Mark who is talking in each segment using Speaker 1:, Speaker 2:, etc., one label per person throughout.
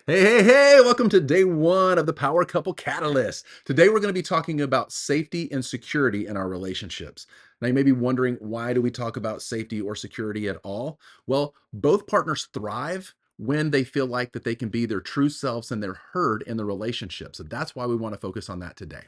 Speaker 1: Hey, hey, hey, welcome to day one of the Power Couple Catalyst. Today, we're going to be talking about safety and security in our relationships. Now, you may be wondering, why do we talk about safety or security at all? Well, both partners thrive when they feel like that they can be their true selves and they're heard in the relationship. So that's why we want to focus on that today.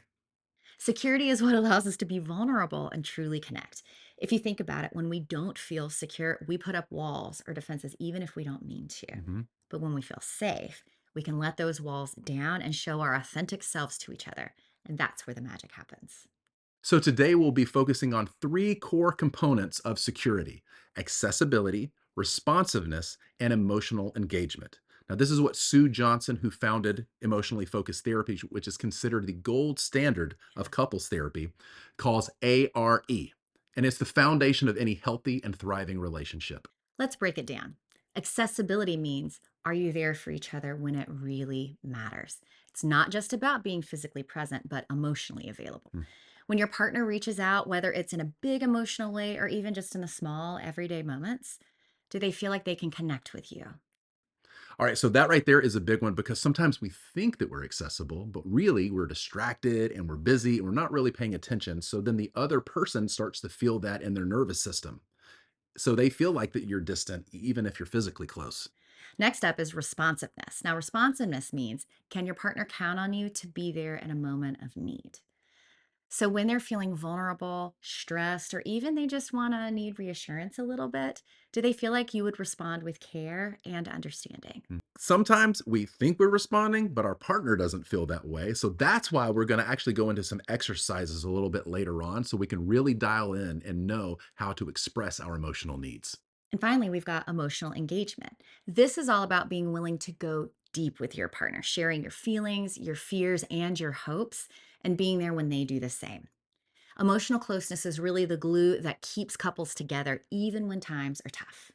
Speaker 2: Security is what allows us to be vulnerable and truly connect. If you think about it, when we don't feel secure, we put up walls or defenses, even if we don't mean to.
Speaker 1: Mhm.
Speaker 2: But when we feel safe, we can let those walls down and show our authentic selves to each other. And that's where the magic happens.
Speaker 1: So today we'll be focusing on three core components of security: accessibility, responsiveness, and emotional engagement. Now, this is what Sue Johnson, who founded Emotionally Focused Therapy, which is considered the gold standard of couples therapy, calls A.R.E. And it's the foundation of any healthy and thriving relationship.
Speaker 2: Let's break it down. Accessibility means, are you there for each other when it really matters? It's not just about being physically present, but emotionally available.
Speaker 1: Hmm.
Speaker 2: When your partner reaches out, whether it's in a big emotional way or even just in the small everyday moments, do they feel like they can connect with you?
Speaker 1: All right, so that right there is a big one because sometimes we think that we're accessible, but really we're distracted and we're busy and we're not really paying attention. So then the other person starts to feel that in their nervous system. So they feel like that you're distant, even if you're physically close.
Speaker 2: Next up is responsiveness. Now, responsiveness means, can your partner count on you to be there in a moment of need? So when they're feeling vulnerable, stressed, or even they just want to need reassurance a little bit, do they feel like you would respond with care and understanding?
Speaker 1: Sometimes we think we're responding, but our partner doesn't feel that way. So that's why we're going to actually go into some exercises a little bit later on so we can really dial in and know how to express our emotional needs.
Speaker 2: And finally, we've got emotional engagement. This is all about being willing to go deep with your partner, sharing your feelings, your fears, and your hopes, and being there when they do the same. Emotional closeness is really the glue that keeps couples together, even when times are tough.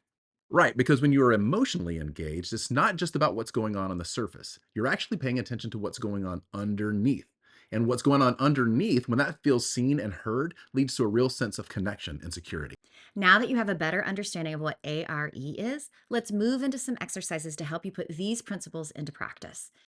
Speaker 1: Right, because when you are emotionally engaged, it's not just about what's going on the surface. You're actually paying attention to what's going on underneath. And what's going on underneath, when that feels seen and heard, leads to a real sense of connection and security.
Speaker 2: Now that you have a better understanding of what ARE is, let's move into some exercises to help you put these principles into practice.